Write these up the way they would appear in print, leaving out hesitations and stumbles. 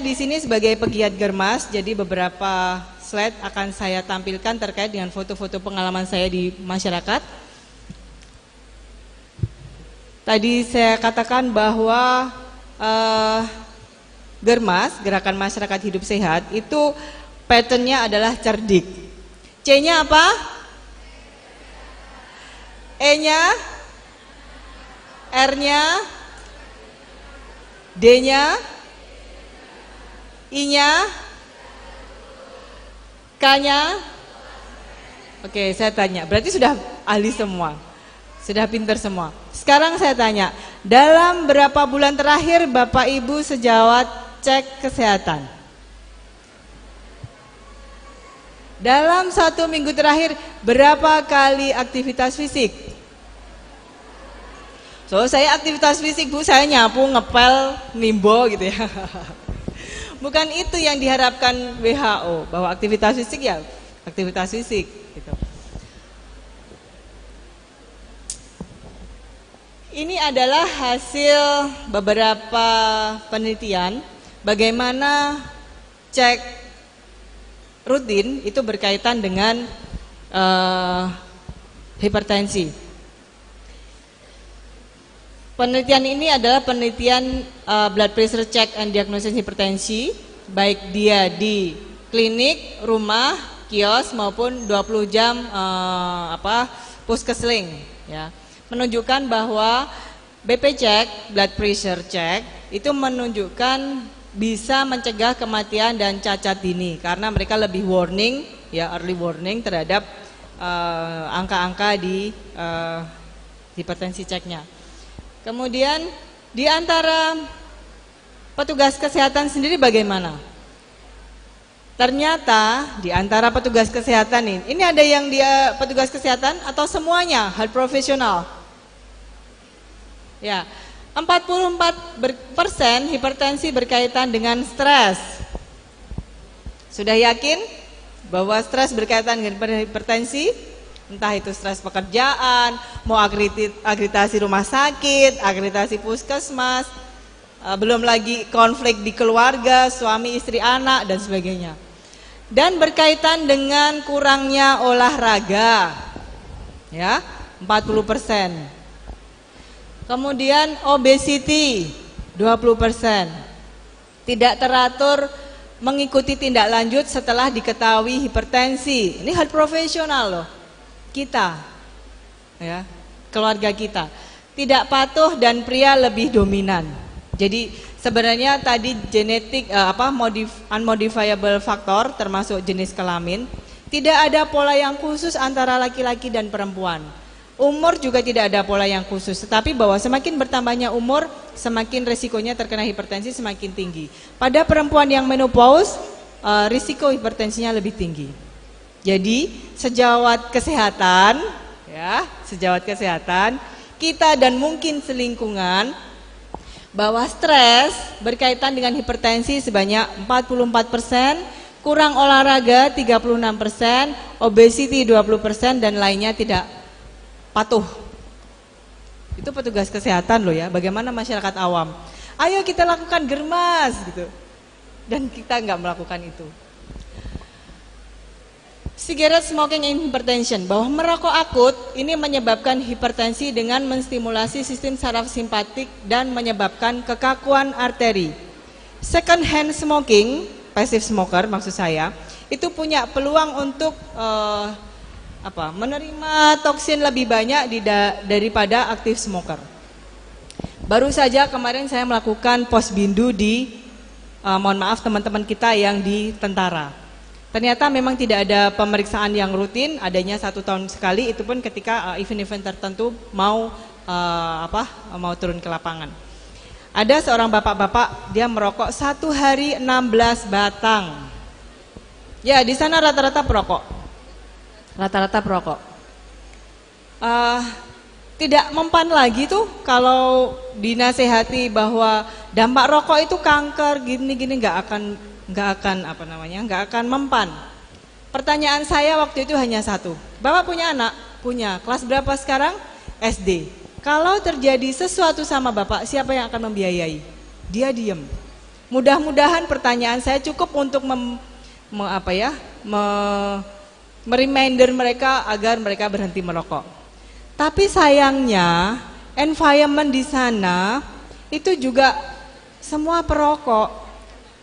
di sini sebagai pegiat Germas, jadi beberapa slide akan saya tampilkan terkait dengan foto-foto pengalaman saya di masyarakat. Tadi saya katakan bahwa Germas, Gerakan Masyarakat Hidup Sehat, itu patternnya adalah cerdik. C-nya apa? E-nya? R-nya? D-nya? I-nya? K-nya? Oke, saya tanya. Berarti sudah ahli semua. Sudah pintar semua. Sekarang saya tanya, dalam berapa bulan terakhir Bapak Ibu sejawat cek kesehatan? Dalam 1 minggu terakhir berapa kali aktivitas fisik? So, saya aktivitas fisik, Bu, saya nyapu, ngepel, nimbo gitu ya. Bukan itu yang diharapkan WHO, bahwa aktivitas fisik ya aktivitas fisik gitu. Ini adalah hasil beberapa penelitian bagaimana cek rutin itu berkaitan dengan hipertensi. Penelitian ini adalah penelitian blood pressure check and diagnosis hipertensi, baik dia di klinik, rumah, kios maupun 20 jam puskesling ya. Menunjukkan bahwa BP check, blood pressure check itu menunjukkan bisa mencegah kematian dan cacat dini karena mereka lebih warning ya, early warning terhadap angka-angka di hipertensi ceknya. Kemudian di antara petugas kesehatan sendiri bagaimana? Ternyata di antara petugas kesehatan ini ada yang dia petugas kesehatan atau semuanya health profesional? Ya, 44% hipertensi berkaitan dengan stres. Sudah yakin bahwa stres berkaitan dengan hipertensi? Entah itu stres pekerjaan, mau akreditasi rumah sakit, akreditasi puskesmas, belum lagi konflik di keluarga, suami, istri, anak, dan sebagainya. Dan berkaitan dengan kurangnya olahraga, ya, 40%. Kemudian obesity 20%. Tidak teratur mengikuti tindak lanjut setelah diketahui hipertensi. Ini health profesional loh. Kita ya, keluarga kita. Tidak patuh dan pria lebih dominan. Jadi sebenarnya tadi genetik unmodifiable factor termasuk jenis kelamin, tidak ada pola yang khusus antara laki-laki dan perempuan. Umur juga tidak ada pola yang khusus, tetapi bahwa semakin bertambahnya umur, semakin resikonya terkena hipertensi semakin tinggi. Pada perempuan yang menopause, risiko hipertensinya lebih tinggi. Jadi sejawat kesehatan, ya, sejawat kesehatan, kita dan mungkin selingkungan, bahwa stres berkaitan dengan hipertensi sebanyak 44%, kurang olahraga 36%, obesity 20% dan lainnya tidak patuh. Itu petugas kesehatan loh ya. Bagaimana masyarakat awam? Ayo kita lakukan germas gitu. Dan kita nggak melakukan itu. Cigarette smoking and hypertension, bahwa merokok akut ini menyebabkan hipertensi dengan menstimulasi sistem saraf simpatik dan menyebabkan kekakuan arteri. Second hand smoking, passive smoker maksud saya, itu punya peluang untuk menerima toksin lebih banyak daripada aktif smoker. Baru saja kemarin saya melakukan posbindu di mohon maaf teman-teman kita yang di tentara. Ternyata memang tidak ada pemeriksaan yang rutin, adanya 1 tahun sekali, itu pun ketika event-event tertentu mau turun ke lapangan. Ada seorang bapak-bapak, dia merokok 1 hari 16 batang. Ya, di sana rata-rata perokok. Rata-rata perokok. Tidak mempan lagi tuh kalau dinasehati bahwa dampak rokok itu kanker gini-gini, nggak akan mempan. Pertanyaan saya waktu itu hanya satu. Bapak punya anak? Punya. Kelas berapa sekarang? SD. Kalau terjadi sesuatu sama bapak, siapa yang akan membiayai? Dia diem. Mudah-mudahan pertanyaan saya cukup untuk mereminder mereka agar mereka berhenti merokok. Tapi sayangnya environment di sana itu juga semua perokok,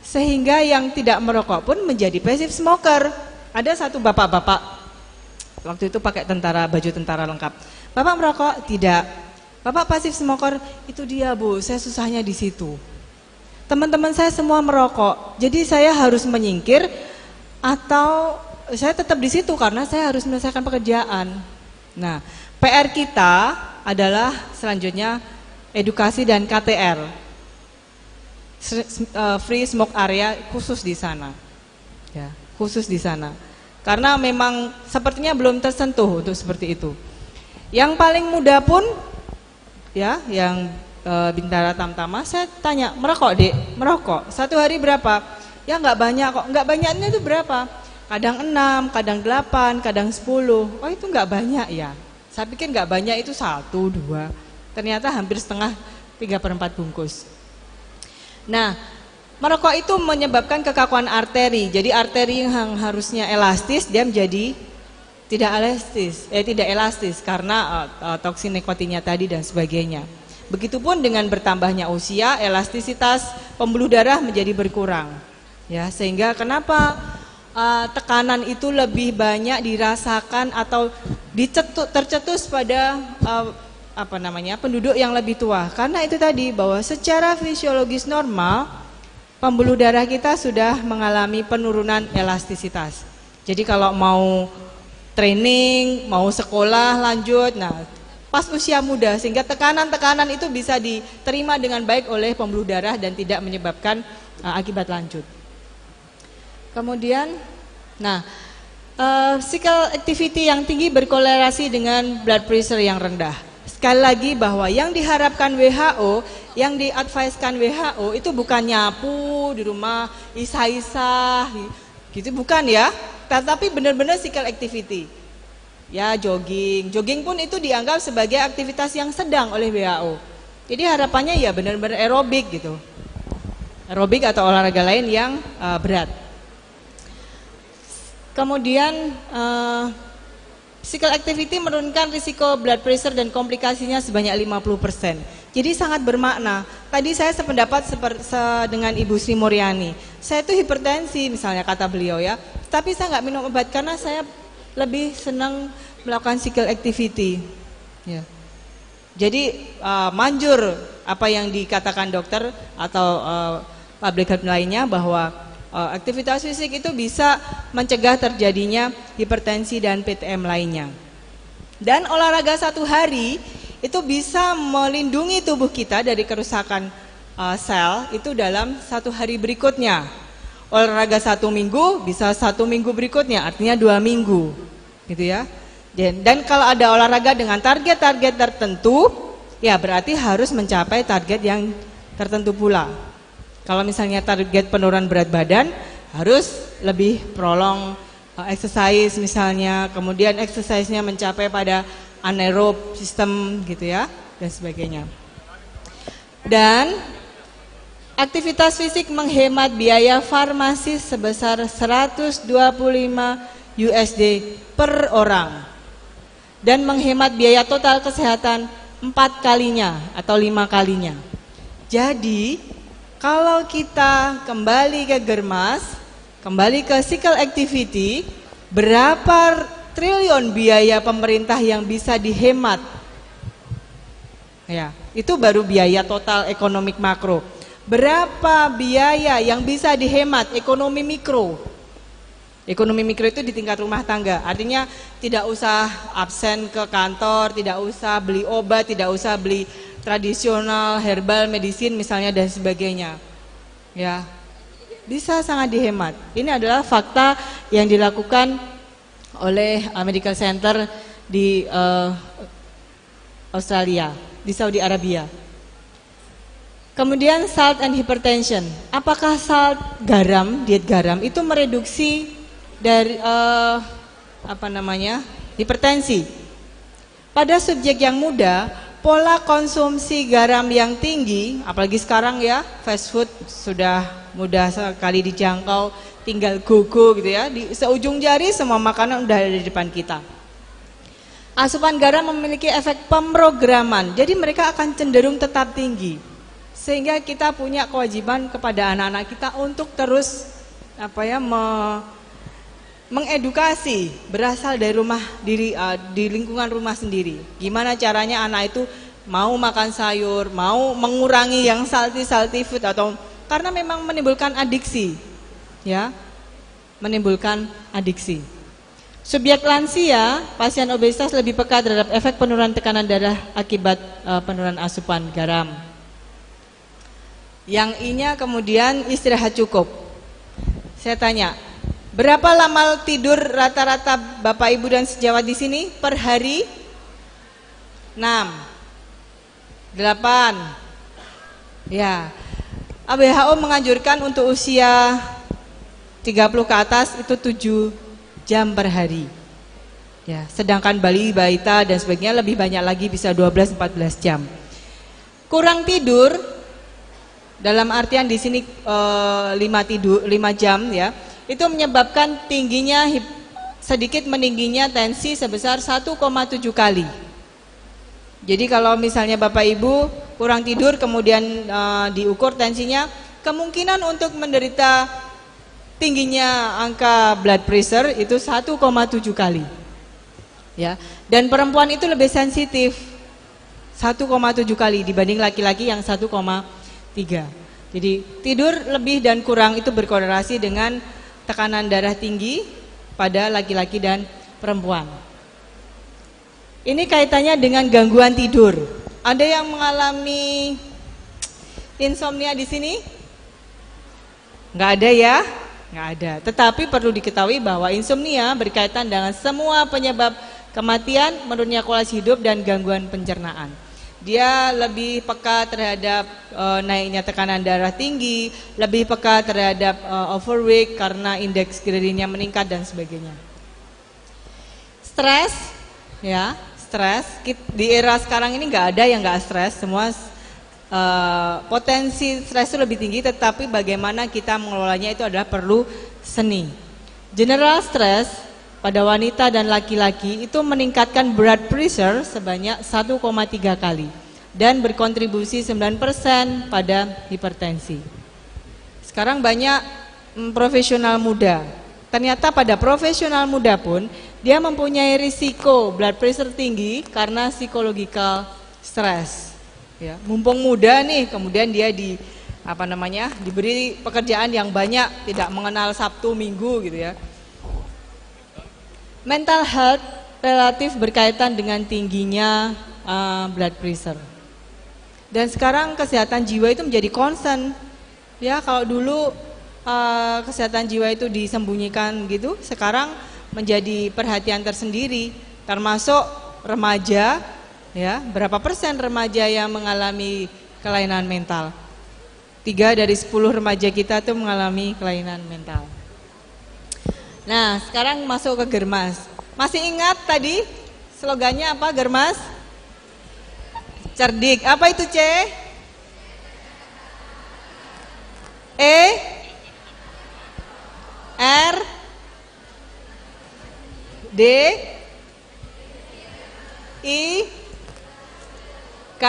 sehingga yang tidak merokok pun menjadi passive smoker. Ada satu bapak-bapak waktu itu pakai baju tentara lengkap. Bapak merokok? Tidak. Bapak passive smoker? Itu dia, Bu. Saya susahnya di situ. Teman-teman saya semua merokok, jadi saya harus menyingkir atau saya tetap di situ karena saya harus menyelesaikan pekerjaan. Nah, PR kita adalah selanjutnya edukasi dan KTR, free smoke area khusus di sana, ya, khusus di sana. Karena memang sepertinya belum tersentuh untuk seperti itu. Yang paling muda pun, ya, yang Bintara Tamtama, saya tanya, merokok Dek? Merokok, satu hari berapa? Ya nggak banyak kok. Nggak banyaknya itu berapa? Kadang 6, kadang 8, kadang 10. Oh itu nggak banyak ya. Saya pikir nggak banyak itu 1, 2. Ternyata hampir setengah, 3/4 bungkus. Nah, merokok itu menyebabkan kekakuan arteri. Jadi arteri yang harusnya elastis, dia menjadi tidak elastis karena toksin nikotinnya tadi dan sebagainya. Begitupun dengan bertambahnya usia, elastisitas pembuluh darah menjadi berkurang. Ya, sehingga kenapa tekanan itu lebih banyak dirasakan atau tercetus pada penduduk yang lebih tua. Karena itu tadi bahwa secara fisiologis normal pembuluh darah kita sudah mengalami penurunan elastisitas. Jadi kalau mau training, mau sekolah lanjut, nah pas usia muda, sehingga tekanan-tekanan itu bisa diterima dengan baik oleh pembuluh darah dan tidak menyebabkan akibat lanjut. Kemudian, physical activity yang tinggi berkolerasi dengan blood pressure yang rendah. Sekali lagi bahwa yang diharapkan WHO, yang diadvisekan WHO itu bukan nyapu di rumah, isah-isah, gitu bukan ya. Tetapi benar-benar physical activity. Ya jogging pun itu dianggap sebagai aktivitas yang sedang oleh WHO. Jadi harapannya ya benar-benar aerobik gitu. Aerobik atau olahraga lain yang berat. Kemudian physical activity menurunkan risiko blood pressure dan komplikasinya sebanyak 50%. Jadi sangat bermakna. Tadi saya sependapat dengan Ibu Sri Mulyani. Saya itu hipertensi misalnya kata beliau ya. Tapi saya nggak minum obat karena saya lebih senang melakukan physical activity. Ya. Jadi manjur apa yang dikatakan dokter atau public health lainnya bahwa aktivitas fisik itu bisa mencegah terjadinya hipertensi dan PTM lainnya. Dan olahraga 1 hari itu bisa melindungi tubuh kita dari kerusakan sel itu dalam 1 hari berikutnya. Olahraga 1 minggu bisa 1 minggu berikutnya, artinya 2 minggu, gitu ya. Dan kalau ada olahraga dengan target-target tertentu, ya berarti harus mencapai target yang tertentu pula. Kalau misalnya target penurunan berat badan, harus lebih prolong exercise misalnya, kemudian exercise-nya mencapai pada anaerob sistem gitu ya, dan sebagainya. Dan aktivitas fisik menghemat biaya farmasi sebesar 125 USD per orang dan menghemat biaya total kesehatan 4 kalinya atau 5 kalinya. Jadi kalau kita kembali ke Germas, kembali ke physical activity, berapa triliun biaya pemerintah yang bisa dihemat? Ya, itu baru biaya total ekonomi makro. Berapa biaya yang bisa dihemat ekonomi mikro? Ekonomi mikro itu di tingkat rumah tangga, artinya tidak usah absen ke kantor, tidak usah beli obat, tidak usah beli tradisional, herbal, medicine misalnya dan sebagainya. Ya, bisa sangat dihemat. Ini adalah fakta yang dilakukan oleh Medical Center di Australia, di Saudi Arabia. Kemudian salt and hypertension. Apakah salt, garam, diet garam itu mereduksi dari hipertensi? Pada subjek yang muda, pola konsumsi garam yang tinggi, apalagi sekarang ya, fast food sudah mudah sekali dijangkau, tinggal gogo gitu ya, di seujung jari semua makanan udah ada di depan kita. Asupan garam memiliki efek pemrograman, jadi mereka akan cenderung tetap tinggi. Sehingga kita punya kewajiban kepada anak-anak kita untuk terus mengedukasi berasal dari rumah diri, di lingkungan rumah sendiri. Gimana caranya anak itu mau makan sayur, mau mengurangi yang salty food, atau karena memang menimbulkan adiksi, ya, menimbulkan adiksi. Subjek lansia, pasien obesitas lebih peka terhadap efek penurunan tekanan darah akibat penurunan asupan garam. Yang I-nya kemudian istirahat cukup. Saya tanya, berapa lama tidur rata-rata Bapak Ibu dan sejawat di sini per hari? 6, 8. Ya. WHO menganjurkan untuk usia 30 ke atas itu 7 jam per hari. Ya, sedangkan bayi, balita dan sebagainya lebih banyak lagi, bisa 12-14 jam. Kurang tidur dalam artian di sini 5 jam ya. Itu menyebabkan sedikit meningginya tensi sebesar 1,7 kali. Jadi kalau misalnya Bapak Ibu kurang tidur kemudian diukur tensinya, kemungkinan untuk menderita tingginya angka blood pressure itu 1,7 kali. Ya. Dan perempuan itu lebih sensitif 1,7 kali dibanding laki-laki yang 1,3. Jadi tidur lebih dan kurang itu berkorelasi dengan tekanan darah tinggi pada laki-laki dan perempuan. Ini kaitannya dengan gangguan tidur. Ada yang mengalami insomnia di sini? Nggak ada ya? Nggak ada. Tetapi perlu diketahui bahwa insomnia berkaitan dengan semua penyebab kematian, menurunnya kualitas hidup dan gangguan pencernaan. Dia lebih peka terhadap naiknya tekanan darah tinggi, lebih peka terhadap overweight karena indeks grelin-nya meningkat dan sebagainya. Stres, ya, stres. Di era sekarang ini nggak ada yang nggak stres, semua potensi stres itu lebih tinggi, tetapi bagaimana kita mengelolanya itu adalah perlu seni. General stress pada wanita dan laki-laki itu meningkatkan blood pressure sebanyak 1,3 kali dan berkontribusi 9% pada hipertensi. Sekarang banyak profesional muda. Ternyata pada profesional muda pun dia mempunyai risiko blood pressure tinggi karena psychological stress. Ya, mumpung muda nih, kemudian dia diberi pekerjaan yang banyak, tidak mengenal Sabtu Minggu gitu ya. Mental health relatif berkaitan dengan tingginya blood pressure. Dan sekarang kesehatan jiwa itu menjadi concern. Ya, kalau dulu kesehatan jiwa itu disembunyikan gitu, sekarang menjadi perhatian tersendiri, termasuk remaja. Ya, berapa persen remaja yang mengalami kelainan mental? 3 dari 10 remaja kita tuh mengalami kelainan mental. Nah, sekarang masuk ke Germas. Masih ingat tadi slogannya apa Germas? Cerdik. Apa itu C? E? R? D? I? K?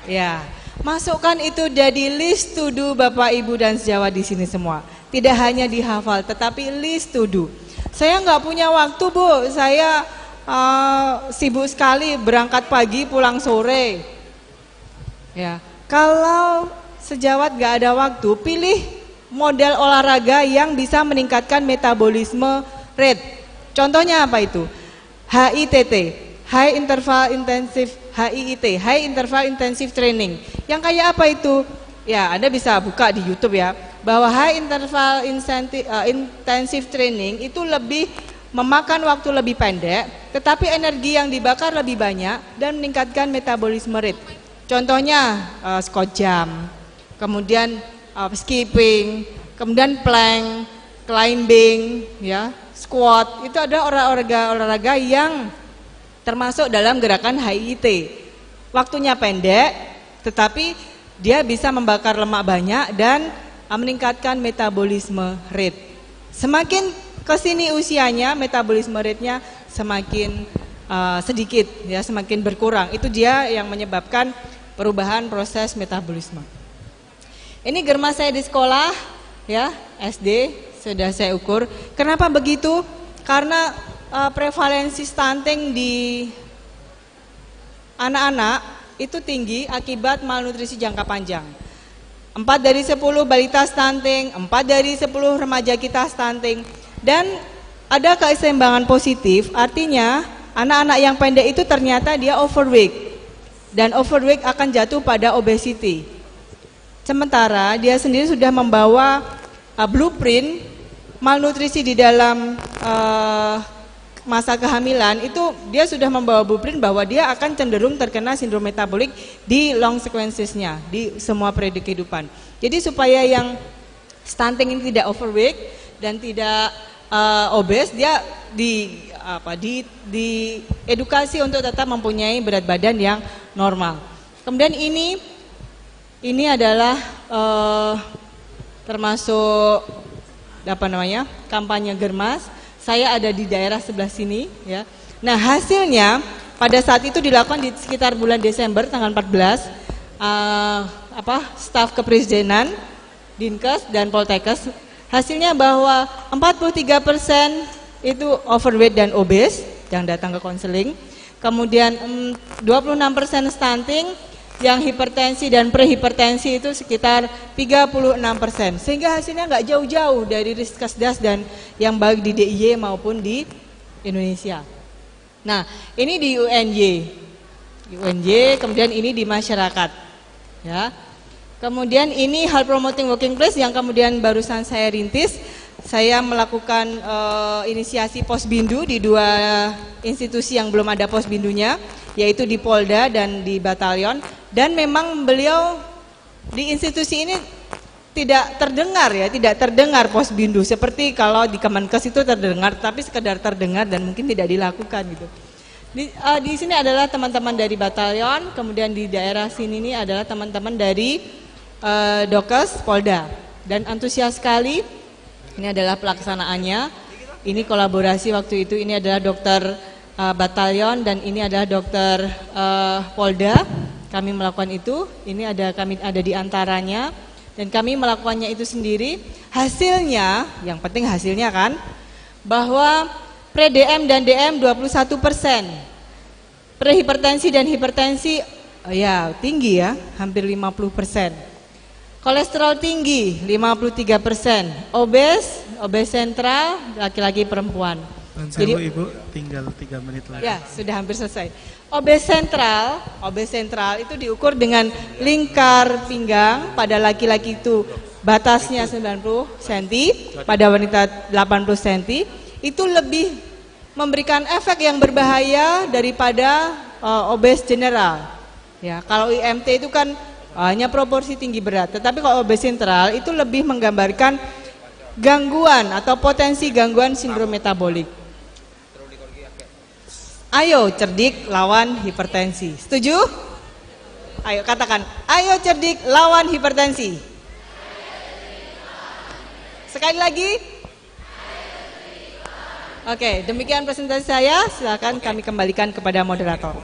Ya. Masukkan itu jadi list to do Bapak Ibu dan sejawat di sini semua. Tidak hanya dihafal, tetapi list to do. Saya nggak punya waktu, Bu. Saya sibuk sekali, berangkat pagi, pulang sore. Ya, kalau sejawat nggak ada waktu, pilih model olahraga yang bisa meningkatkan metabolisme rate. Contohnya apa itu? HITT, High Interval Intensive, HIIT, High Interval Intensive Training. Yang kayak apa itu? Ya, Anda bisa buka di YouTube ya, bahwa High Interval Intensive Training itu lebih memakan waktu lebih pendek, tetapi energi yang dibakar lebih banyak dan meningkatkan metabolisme rate. Contohnya squat jump, kemudian skipping, kemudian plank, climbing, ya, squat. Itu ada olahraga yang termasuk dalam gerakan HIIT. Waktunya pendek, tetapi dia bisa membakar lemak banyak dan meningkatkan metabolisme rate. Semakin kesini usianya, metabolisme rate-nya semakin sedikit, ya, semakin berkurang. Itu dia yang menyebabkan perubahan proses metabolisme. Ini germas saya di sekolah, ya, SD sudah saya ukur. Kenapa begitu? Karena prevalensi stunting di anak-anak itu tinggi akibat malnutrisi jangka panjang. 4 dari 10 balita stunting, 4 dari 10 remaja kita stunting. Dan ada keseimbangan positif, artinya anak-anak yang pendek itu ternyata dia overweight. Dan overweight akan jatuh pada obesity. Sementara dia sendiri sudah membawa blueprint malnutrisi di dalam masa kehamilan, itu dia sudah membawa blueprint bahwa dia akan cenderung terkena sindrom metabolik di long sequencesnya, di semua periode kehidupan. Jadi supaya yang stunting ini tidak overweight dan tidak obes, dia di edukasi untuk tetap mempunyai berat badan yang normal. Kemudian ini adalah termasuk kampanye germas. Saya ada di daerah sebelah sini, ya. Nah, hasilnya pada saat itu dilakukan di sekitar bulan Desember tanggal 14, staf kepresidenan, Dinkes dan Poltekkes. Hasilnya bahwa 43% itu overweight dan obes yang datang ke konseling. Kemudian 26% stunting, yang hipertensi dan prehipertensi itu sekitar 36%. Sehingga hasilnya nggak jauh-jauh dari Riskesdas dan yang baik di DIY maupun di Indonesia. Nah, ini di UNY, kemudian ini di masyarakat, ya. Kemudian ini health promoting working place yang kemudian barusan saya rintis. Saya melakukan inisiasi posbindu di 2 institusi yang belum ada posbindunya, yaitu di Polda dan di Batalion. Dan memang beliau di institusi ini tidak terdengar posbindu seperti kalau di Kemenkes itu terdengar, tapi sekedar terdengar dan mungkin tidak dilakukan gitu. Di sini adalah teman-teman dari Batalion, kemudian di daerah sini ini adalah teman-teman dari Dokes Polda, dan antusias sekali. Ini adalah pelaksanaannya. Ini kolaborasi waktu itu, ini adalah dokter Batalion dan ini adalah dokter Polda. Kami melakukan itu, kami ada di antaranya dan kami melakukannya itu sendiri. Hasilnya, yang penting hasilnya kan, bahwa pre-DM dan DM 21%, prehipertensi dan hipertensi tinggi ya, hampir 50%. Kolesterol tinggi 53%, obes sentral laki-laki perempuan. Jadi Ibu tinggal 3 menit lagi. Ya, sudah hampir selesai. Obes sentral itu diukur dengan lingkar pinggang, pada laki-laki itu batasnya 90 cm, pada wanita 80 cm. Itu lebih memberikan efek yang berbahaya daripada obes general. Ya, kalau IMT itu kan hanya proporsi tinggi berat, tetapi kalau obes sentral itu lebih menggambarkan gangguan atau potensi gangguan sindrom metabolik. Ayo cerdik lawan hipertensi. Setuju? Ayo katakan, ayo cerdik lawan hipertensi. Sekali lagi. Oke, demikian presentasi saya. Silakan kami kembalikan kepada moderator.